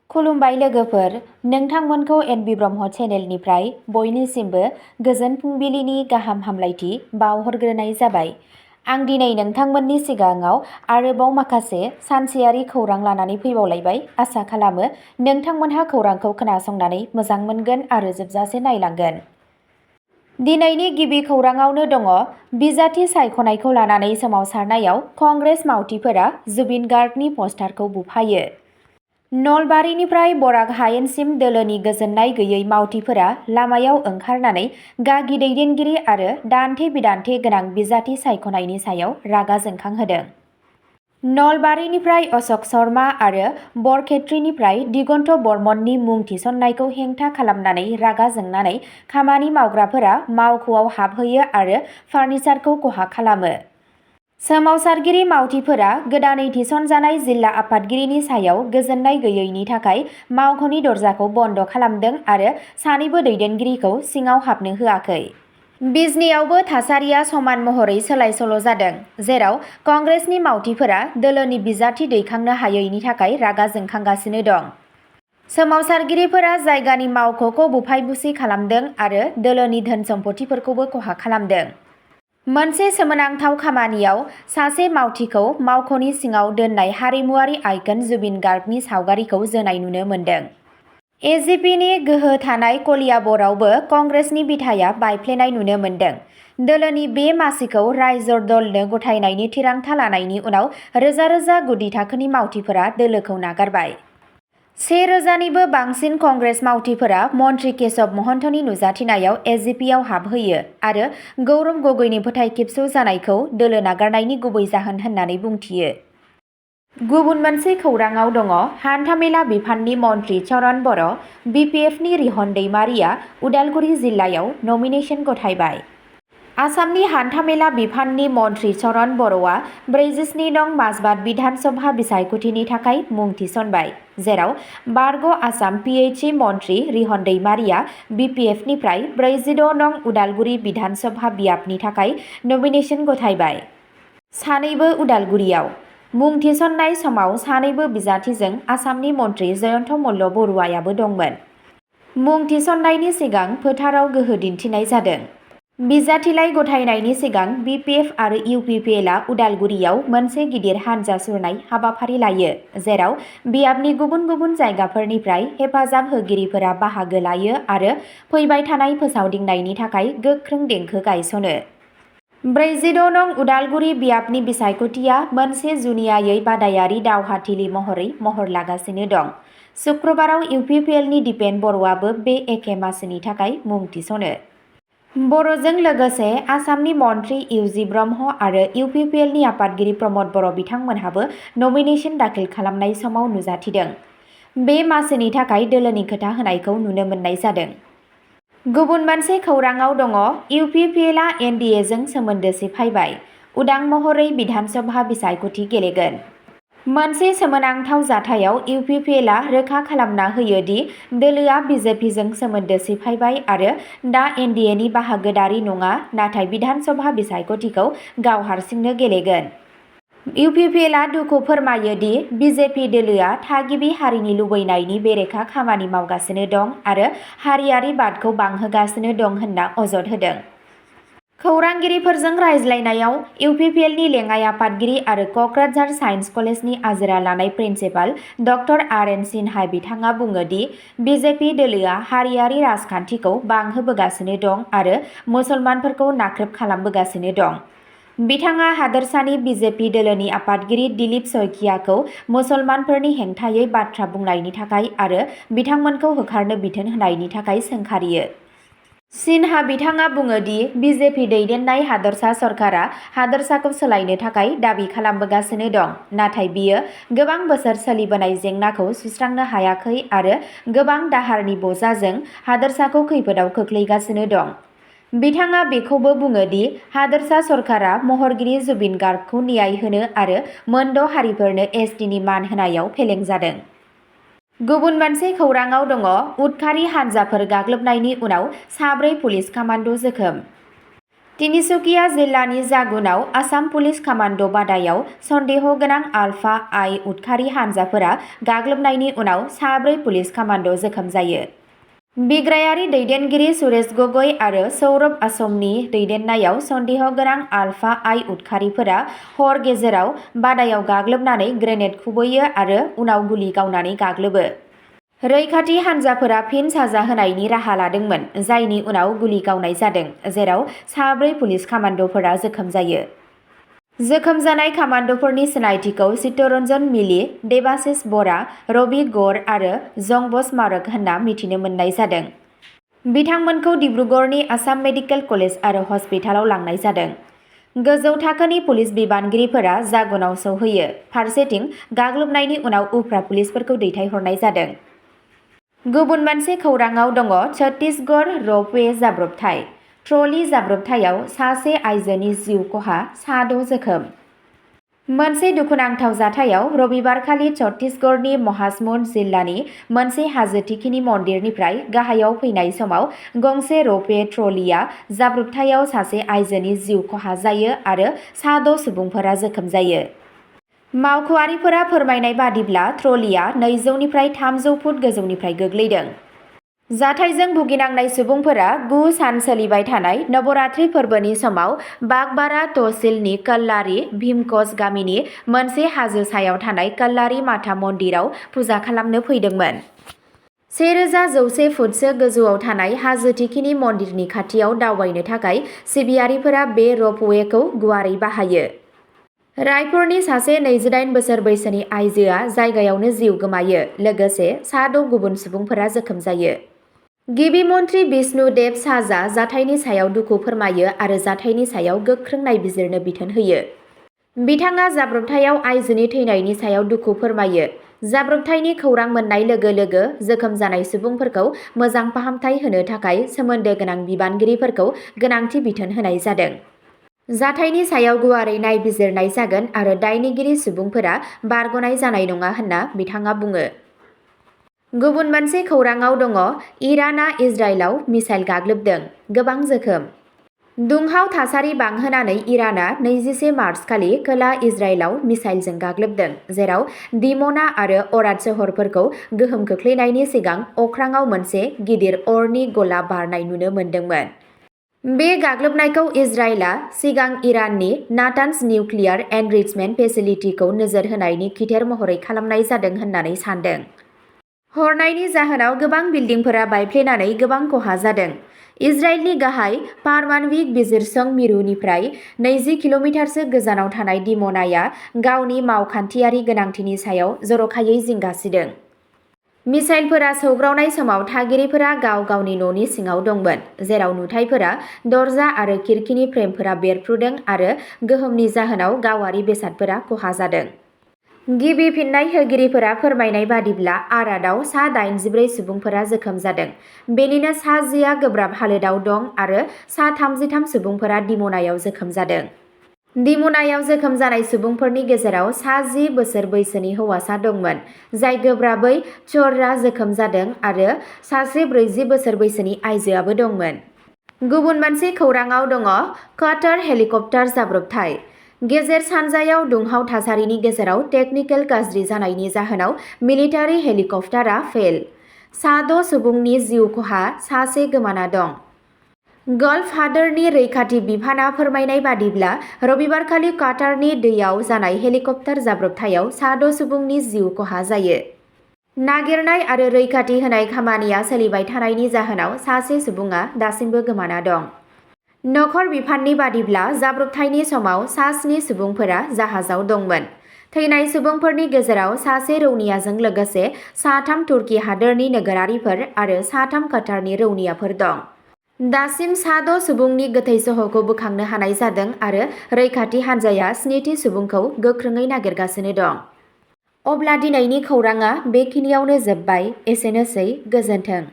खुलुमबाय लोगोफोर, नोंथांमोनखौ एनबि ब्रह्म चेनेलनिफ्राय बयनिसिमबो गोजोन फुंबिलिनि गाहाम हामलायथि बावहरग्रोनाय जाबाय। आं दिनै नोंथांमोननि सिगाङाव आरोबाव माखासे सानसेयारि खौरां लानानै फैबावलायबाय। आसा खालामो नोंथांमोनहा खौरांखौ खोनासंनानै मोजां मोनगोन आरो जोबजासे नायलांगोन। दिनैनि गिबि खौराङावनो दङ बिजाथि सायख'नायखौ लानानै सोमावसारनायाव कंग्रेस मावथिफोरा जुबिन गार्गनि पस्टारखौ बुफायो। नलबारिनिफ्राय बराक हायेनसिम दोलोनि गोजोननाय गैयै मावथिफोरा लामायाव ओंखारनानै गागि दैदेनगिरि आरो दान्थे-बिदान्थे गोनां बिजाथि सायख'नायनि सायाव रागा जोंखांहोदों। नलबारिनिफ्राय अशोक शर्मा आरो बरखेत्रीनिफ्राय दिगन्त बर्मननि मुं थिसननायखौ हेंथा खालामनानै रागा जोंनानै खामानि मावग्राफोरा मावख'आव हाबहैयो आरो फार्निचारखौ खहा खालामो। सोमावसारगिरि मावथिफोरा गोदानै थिसनजानाय जिल्ला आफादगिरिनि सायाव गोजोननाय गैयैनि थाखाय मावख'नि दरजाखौ बन्द' खालामदों आरो सानैबो दैदेनगिरिखौ सिङाव हाबनो होआखै। बिजनीआवबो थासारिया समान महरै सोलाय-सोल' जादों, जेराव कंग्रेसनि मावथिफोरा दोलोनि बिजाथि दैखांनो हायैनि थाखाय रागा जोंखांगासिनो दं। सोमावसारगिरिफोरा जायगानि मावख'खौ बुफाय-बुसि खालामदों आरो दोलोनि धोन-सम्फथिफोरखौबो खहा खालामदों। मोनसे सोमोनांथाव खामानियाव सासे मावथिखौ मावख'नि सिङाव दोननाय हारिमुआरि आइकन जुबिन गार्गनि सावगारिखौ जोनाय नुनो मोन्दों। एजिपिनि गोहो थानाय कलियाबरआवबो कंग्रेसनि बिथाया बायफ्लेनाय नुनो मोन्दों। दोलोनि बे मासिखौ रायजो दलनो गथायनायनि थिरांथा लानायनि उनाव रोजा रोजा गुदि थाखोनि मावथिफोरा दोलोखौ नागारबाय। 1000निबो बांसिन कंग्रेस मावथिफोरा मन्त्रि केशव महन्तनि नुजाथिनायाव एजिपिआव हाबहैयो आरो गौरव गगৈनि फोथायखेबस' जानायखौ दोलो नागारनायनि गुबै जाहोन होननानै बुंथियो। गुबुन मोनसे खौराङाव दङ हान्थामेला बिफाननि मन्त्रि चरण बर', बिपिएफनि रिहन दैमारिया उदालगुरि जिल्लायाव नमिनेसन गथायबाय। आसामनि हान्थामेला बिफाननि मन्त्रि चरण बर'आ 47 नं माजबाद बिधान सभा बिसायख'थिनि थाखाय मुं थिसनबाय, जेराव बारग' आसाम पिएचइ मन्त्रि रिहन दैमारिया बिपिएफनिफ्राय 46 नं उदालगुरि बिधान सभा बियाबनि थाखाय नमिनेसन गथायबाय। सानैबो उदालगुरियाव। मुं थिसननाय समाव सानैबो बिजाथिजों आसामनि मन्त्रि जयन्त मल्ल बरुवायाबो दंमोन। मुं थिसननायनि सिगां फोथाराव गोहो दिन्थिनाय जादों। बिजाथिलाइ गथायनायनि सिगां बिपिएफ आरो इउपिपिएलआ उदालगुरियाव मोनसे गिदिर हानजा सुरनाय हाबाफारि लायो, जेराव बियाबनि गुबुन गुबुन जायगाफोरनिफ्राय हेफाजाब होगिरिफोरा बाहागो लायो आरो फैबाय थानाय फोसावदिंनायनि थाखाय गोख्रों देंखो गायसनो। 46 नं उदालगुरि बियाबनि बिसायख'थिया मोनसे जुनियायै बादायारि दावहाथिलि महरै महर लागासिनो दं। सुक्रुबाराव इउपिपिएलनि दिपेन बर'आबो बे एखे मासिनि थाखाय मुं थिसनो। बर'जों लोगोसे आसामनि मन्त्रि इउजि ब्रह्म आरो इउपिपिएलनि आफादगिरि प्रमद बर' बिथांमोनहाबो नमिनेसन दाखिल खालामनाय समाव नुजाथिदों। बे मासिनि थाखाय दोलोनि खोथा होनायखौ नुनो मोननाय जादों। गुबुन मोनसे खौराङाव दङ इउपिपिएलआ एनडिएजों सोमोन्दो सिफायबाय, उदां महरै बिधान सभा बिसायख'थि गेलेगोन। मोनसे सोमोनांथाव जाथायाव इउपिपिएलआ रोखा खालामना होयो दि दोलोआ बिजेपिजों सोमोन्दो सिफायबाय आरो दा एनडिएनि बाहागोदारि नङा, नाथाय बिधान सभा बिसायख'थिखौ गाव हारसिंनो गेलेगोन। इउपिपिएलआ दुखु फोरमायो दि बिजेपि दोलोआ थागिबि हारिनि लुबैनायनि बेरेखा खामानि मावगासिनो दं आरो हारियारि बादखौ बांहोगासिनो दं होनना अजद होदों। खौरांगिरिफोरजों रायज्लायनायाव इउपिपिएलनि लेङाइ आफादगिरि आरो क'क्राझार साइन्स कलेजनि आजिरा लानाय प्रिन्सिपाल ड आर.एन. सिन्हा बिथाङा बुङो दि बिजेपि दोलोआ हारियारि राजखान्थिखौ बांहोबोगासिनो दं आरो मुसलमानफोरखौ नाख्रेब खालामबोगासिनो दं। बिथाङा हादोरसानि बिजेपि दोलोनि आफादगिरि दिलीप शइकियाखौ मुसलमानफोरनि हेंथायै बाथ्रा बुंनायनि थाखाय आरो बिथांमोनखौ होखारनो बिथोन होनायनि थाखाय सोंखारियो। सिन्हा बिथाङा बुङो दि बिजेपि दैदेननाय हादरसा सरकारा हादोरसाखौ सोलायनो थाखाय दाबि खालामबोगासिनो दं, नाथाय बियो गोबां बोसोर सोलिबोनाय जेंनाखौ सुस्रांनो हायाखै आरो गोबां दाहारनि बजाजों हादोरसाखौ खैफोदाव खोख्लैगासिनो दं। बिथाङा बेखौबो बुङो दि हादोरसा सरकारा महरगिरि जुबिन गार्गखौ न्याय होनो आरो मोनद' हारिफोरनो एसटिनि मान होनायाव फेलें जादों। गुबुन मोनसे खौराङाव दङ उदखारि हानजाफोर गाग्लोबनायनि उनाव 4 पुलिस कामान्ड' जोखोम। तिनिसुकिया जिल्लानि जागुनाव आसाम पुलिस कामान्ड' बादायाव सन्देह गोनां आलफा आइ उदखारि हानजाफोरा गाग्लोबनायनि उनाव 4 पुलिस कामान्ड' जोखोम जायो। बिग्रायारि दैदेनगिरि सुरेश गगৈ आरो सौरभ असमनि दैदेननायाव सन्देह गोनां आलफा आइ उदखारिफोरा हर गेजेराव बादायाव गाग्लोबनानै ग्रेनेड खुबैयो आरो उनाव गुलि गावनानै गाग्लोबो। रैखाथि हानजाफोरा फिन साजा होनायनि राहा लादोंमोन, जायनि उनाव गुलि गावनाय जादों, जेराव 4 पुलिस कामान्ड'फोरा जोखोम जायो। जोखोम जानाय कामान्ड'फोरनि सिनायथिखौ चित्तरन्जन मिलि, देबाशिष बरा, रबि गौर आरो जंबस मारक होनना मिथिनो मोननाय जादों। बिथांमोनखौ डिब्रुगड़नि आसाम मेडिकेल कलेज आरो हस्पिटालाव लांनाय जादों। गोजौ थाखोनि पुलिस बिबानगिरिफोरा जागुनाव सौहैयो। फारसेथिं गाग्लोबनायनि उनाव उफ्रा पुलिसफोरखौ दैथायहरनाय जादों। गुबुन मोनसे खौराङाव दङ छत्तीसगढ़ रपवे जाब्रबथाय। ट्रली जाब्रबथायाव सासे आइजोनि जिउ खहा, 6 जोखोम। मोनसे दुखुनांथाव जाथायाव रबिबारखालि छत्तीसगढ़नि महासमुंद जिल्लानि मोनसे हाजो थिखिनि मन्दिरनिफ्राय गाहायाव फैनाय समाव गंसे रपवे ट्रलिया जाब्रबथायाव सासे आइजोनि जिउ खहा जायो आरो 6 सुबुंफोरा जोखोम जायो। मावख'आरिफोरा फोरमायनाय बादिब्ला ट्रलिया 200 निफ्राय 300 फुट गोजौनिफ्राय गोग्लैदों। जाथायजों भुगिनांनाय सुबुंफोरा 9 सान सोलिबाय थानाय नवरात्रि फोरबोनि समाव बागबारा तहसिलनि कल्लारी भीमक'ज गामिनि मोनसे हाजो सायाव थानाय कल्लारी माता मन्दिराव फुजा खालामनो फैदोंमोन। 1100 फुटसो गोजौआव थानाय हाजो थिखिनि मन्दिरनि खाथियाव दावबायनो थाखाय सिबियारिफोरा बे रपवेखौ गुवारै बाहायो। रायपुरनि सासे 28 बोसोर बैसोनि आइजोआ जायगायावनो जिउ गोमायो, लोगोसे 6 गुबुन सुबुंफोरा जोखोम जायो। गिबि मन्त्रि बिष्णुदेब साजा जाथायनि सायाव दुखु फोरमायो आरो जाथायनि सायाव गोख्रों नायबिजिरनो बिथोन होयो। बिथाङा जाब्रबथायाव आइजोनि थैनायनि सायाव दुखु फोरमायो। जाब्रबथायनि खौरां मोननाय लोगो लोगो जोखोम जानाय सुबुंफोरखौ मोजां फाहामथाय होनो थाखाय सोमोन्दो गोनां बिबानगिरिफोरखौ गोनांथि बिथोन होनाय जादों। जाथायनि सायाव गुवारै नायबिजिरनाय जागोन आरो दायनिगिरि सुबुंफोरा बारग'नाय जानाय नङा होनना बिथाङा बुङो। गुबुन मोनसे खौराङाव दङ इरानआ इजराइलाव मिसाइल गाग्लोबदों, गोबां जोखोम। दुंहाव थासारि बांहोनानै इरानआ 21 मार्चखालि खोला इजराइलाव मिसाइलजों गाग्लोबदों, जेराव दिमना आरो अराद सोहोरफोरखौ गोहोम खोख्लैनायनि सिगां अख्राङाव मोनसे गिदिर अरनि गला बारनाय नुनो मोन्दोंमोन। बे गाग्लोबनायखौ इजराइलआ सिगां इराननि नातान्ज निउक्लियार एनरिचमेन्ट फेसिलिटिखौ नोजोर होनायनि खिथेर महरै खालामनाय जादों होननानै सान्दों। हरनायनि जाहोनाव गोबां बिल्डिंफोरा बायफ्लेनानै गोबां खहा जादों। इजराइलनि गाहाय पारमाणबिक बिजिरसं मिरुनिफ्राय 20 किल'मिटारसो गोजानाव थानाय दिमनाया गावनि मावखान्थियारि गोनांथिनि सायाव जर'खायै जिंगा सिदों। मिसाइलफोरा सौग्रावनाय समाव थागिरिफोरा गाव गावनि न'नि सिङाव दंमोन, जेराव नुथायफोरा दरजा आरो खिरखिनि फ्रेमफोरा बेरफ्रुदों आरो गोहोमनि जाहोनाव गावारि बेसादफोरा खहा जादों। गिबि फिन्नाय होगिरिफोरा फोरमायनाय बादिब्ला आरादआव सा 84 सुबुंफोरा जोखोम जादों, बेनिनो सा 10आ गोब्राब हालोदाव दं आरो सा 33 सुबुंफोरा दिमनायाव जोखोम जादों। दिमनायाव जोखोम जानाय सुबुंफोरनि गेजेराव सा 10 बोसोर बैसोनि हौवासा दंमोन, जाय गोब्राबै चररा जोखोम जादों आरो सासे 40 बोसोर बैसोनि आइजोआबो दंमोन। गुबुन मोनसे खौराङाव दङ काटार हेलिकप्टार जाब्रबथाय। गेजेर सानजायाव दुंहाव थासारिनि गेजेराव टेकनिकेल गाज्रि जानायनि जाहोनाव मिलिटारि हेलिकप्टारआ फेल। 6 सुबुंनि जिउ खहा, सासे गोमाना दं। गल्फ हादोरनि रैखाथि बिफानआ फोरमायनाय बादिब्ला रबिबारखालि काटारनि दैयाव जानाय हेलिकप्टार जाब्रबथायाव 6 सुबुंनि जिउ खहा जायो। नागिरनाय आरो रैखाथि होनाय खामानिया सोलिबाय थानायनि जाहोनाव सासे सुबुङा दासिमबो गोमाना दं। नखर बिफाननि बादिब्ला जाब्रबथायनि समाव सा 7 सुबुंफोरा जाहाजाव दंमोन। थैनाय सुबुंफोरनि गेजेराव सासे रौनियाजों लोगोसे सा 3 तुर्की हादोरनि नोगोरारिफोर आरो सा 3 काटारनि रौनियाफोर दं। दासिम सा 6 सुबुंनि गोथै सह'खौ बोखांनो हानाय जादों आरो रैखाथि हान्जाया 7थि सुबुंखौ गोख्रोङै नागिरगासिनो दं। अब्ला दिनैनि खौराङा बेखिनियावनो जोबबाय। एसेनोसै, गोजोन्थों।